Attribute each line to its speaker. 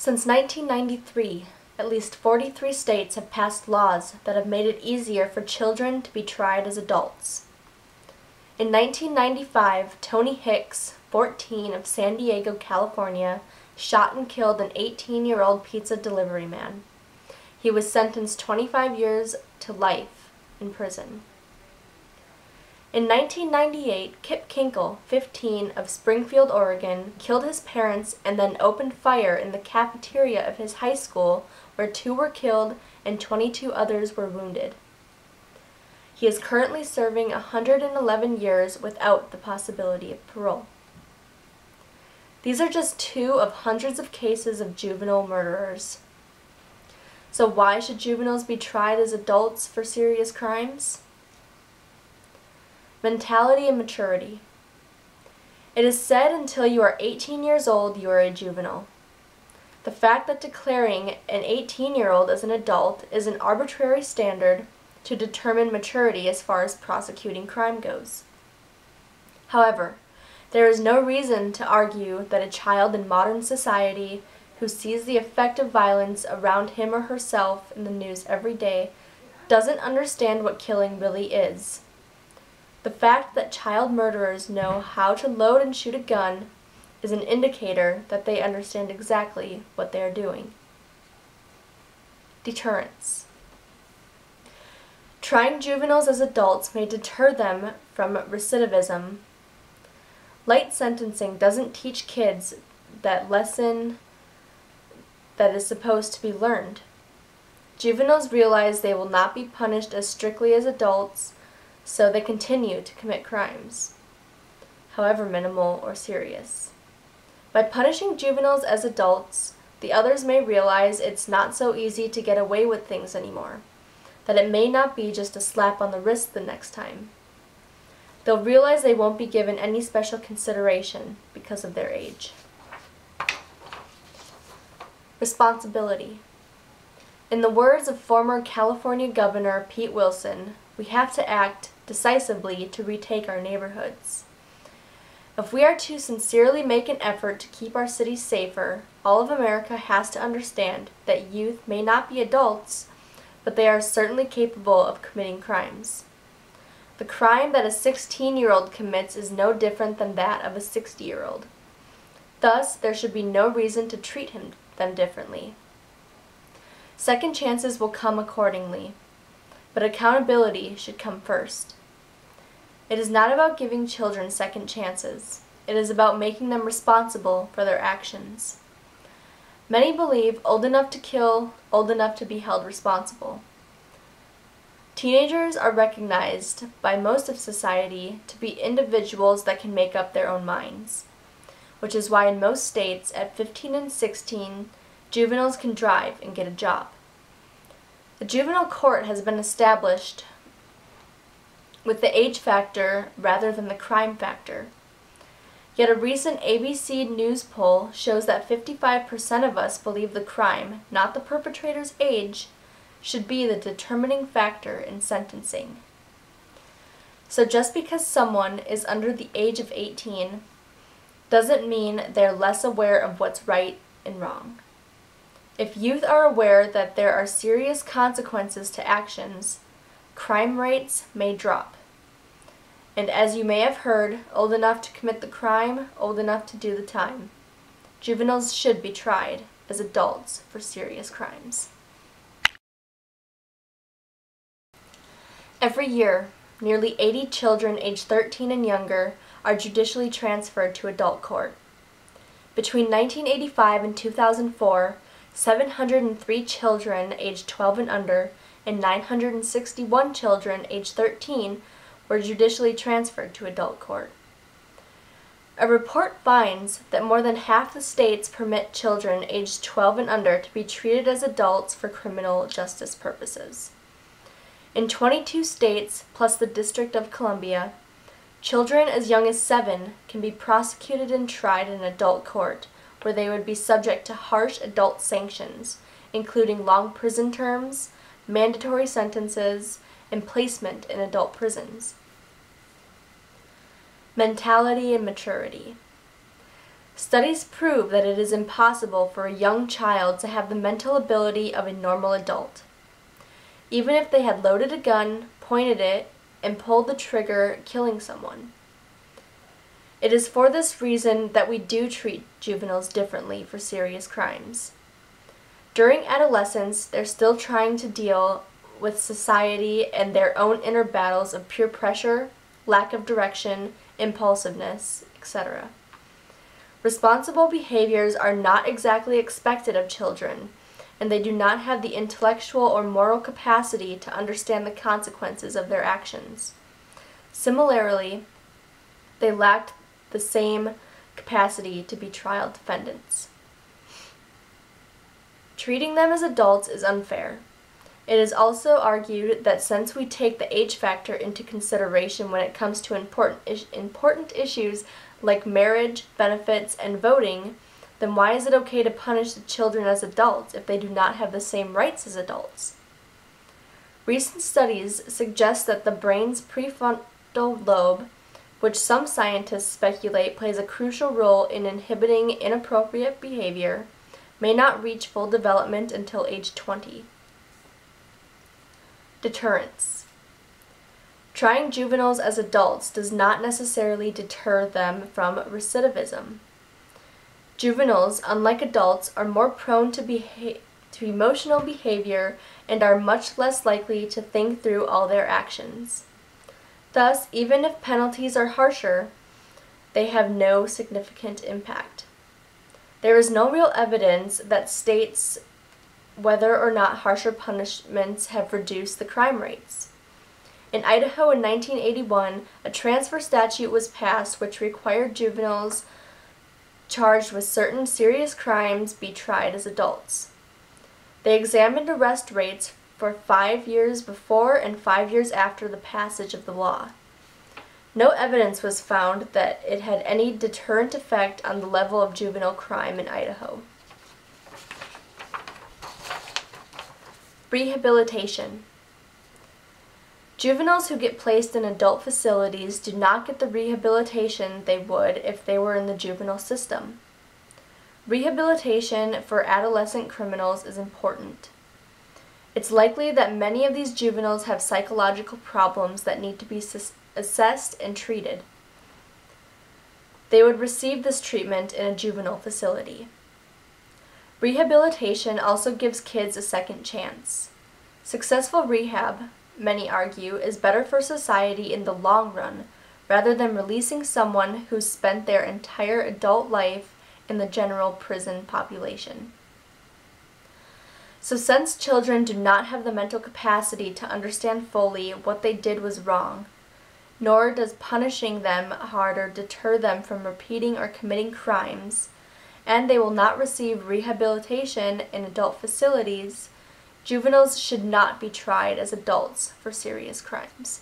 Speaker 1: Since 1993, at least 43 states have passed laws that have made it easier for children to be tried as adults. In 1995, Tony Hicks, 14, of San Diego, California, shot and killed an 18-year-old pizza delivery man. He was sentenced 25 years to life in prison. In 1998, Kip Kinkle, 15, of Springfield, Oregon, killed his parents and then opened fire in the cafeteria of his high school, where 2 were killed and 22 others were wounded. He is currently serving 111 years without the possibility of parole. These are just 2 of hundreds of cases of juvenile murderers. So why should juveniles be tried as adults for serious crimes? Mentality and maturity. It is said until you are 18 years old, you are a juvenile. The fact that declaring an 18-year-old as an adult is an arbitrary standard to determine maturity as far as prosecuting crime goes. However, there is no reason to argue that a child in modern society who sees the effect of violence around him or herself in the news every day doesn't understand what killing really is. The fact that child murderers know how to load and shoot a gun is an indicator that they understand exactly what they are doing. Deterrence. Trying juveniles as adults may deter them from recidivism. Light sentencing doesn't teach kids that lesson that is supposed to be learned. Juveniles realize they will not be punished as strictly as adults, so they continue to commit crimes, however minimal or serious. By punishing juveniles as adults, the others may realize it's not so easy to get away with things anymore, that it may not be just a slap on the wrist the next time. They'll realize they won't be given any special consideration because of their age. Responsibility. In the words of former California Governor Pete Wilson, we have to act decisively to retake our neighborhoods. If we are to sincerely make an effort to keep our cities safer, all of America has to understand that youth may not be adults, but they are certainly capable of committing crimes. The crime that a 16-year-old commits is no different than that of a 60-year-old. Thus, there should be no reason to treat them differently. Second chances will come accordingly, but accountability should come first. It is not about giving children second chances. It is about making them responsible for their actions. Many believe old enough to kill, old enough to be held responsible. Teenagers are recognized by most of society to be individuals that can make up their own minds, which is why in most states at 15 and 16, juveniles can drive and get a job. The juvenile court has been established with the age factor rather than the crime factor. Yet a recent ABC News poll shows that 55% of us believe the crime, not the perpetrator's age, should be the determining factor in sentencing. So just because someone is under the age of 18 doesn't mean they're less aware of what's right and wrong. If youth are aware that there are serious consequences to actions, crime rates may drop. And as you may have heard, old enough to commit the crime, old enough to do the time. Juveniles should be tried as adults for serious crimes. Every year, nearly 80 children aged 13 and younger are judicially transferred to adult court. Between 1985 and 2004, 703 children aged 12 and under and 961 children aged 13 were judicially transferred to adult court. A report finds that more than half the states permit children aged 12 and under to be treated as adults for criminal justice purposes. In 22 states, plus the District of Columbia, children as young as 7 can be prosecuted and tried in adult court, where they would be subject to harsh adult sanctions, including long prison terms, mandatory sentences, and placement in adult prisons. Mentality and maturity. Studies prove that it is impossible for a young child to have the mental ability of a normal adult. Even if they had loaded a gun, pointed it, and pulled the trigger, killing someone. It is for this reason that we do treat juveniles differently for serious crimes. During adolescence, they're still trying to deal with society and their own inner battles of peer pressure, lack of direction, impulsiveness, etc. Responsible behaviors are not exactly expected of children, and they do not have the intellectual or moral capacity to understand the consequences of their actions. Similarly, they lacked the same capacity to be trial defendants. Treating them as adults is unfair. It is also argued that since we take the age factor into consideration when it comes to important issues like marriage, benefits, and voting, then why is it okay to punish the children as adults if they do not have the same rights as adults? Recent studies suggest that the brain's prefrontal lobe, which some scientists speculate plays a crucial role in inhibiting inappropriate behavior, may not reach full development until age 20. Deterrence. Trying juveniles as adults does not necessarily deter them from recidivism. Juveniles, unlike adults, are more prone to emotional behavior and are much less likely to think through all their actions. Thus, even if penalties are harsher, they have no significant impact. There is no real evidence that states whether or not harsher punishments have reduced the crime rates. In Idaho in 1981, a transfer statute was passed which required juveniles charged with certain serious crimes be tried as adults. They examined arrest rates for 5 years before and 5 years after the passage of the law. No evidence was found that it had any deterrent effect on the level of juvenile crime in Idaho. Rehabilitation. Juveniles who get placed in adult facilities do not get the rehabilitation they would if they were in the juvenile system. Rehabilitation for adolescent criminals is important. It's likely that many of these juveniles have psychological problems that need to be assessed and treated. They would receive this treatment in a juvenile facility. Rehabilitation also gives kids a second chance. Successful rehab, many argue, is better for society in the long run, rather than releasing someone who's spent their entire adult life in the general prison population. So since children do not have the mental capacity to understand fully what they did was wrong, nor does punishing them harder deter them from repeating or committing crimes, and they will not receive rehabilitation in adult facilities, juveniles should not be tried as adults for serious crimes.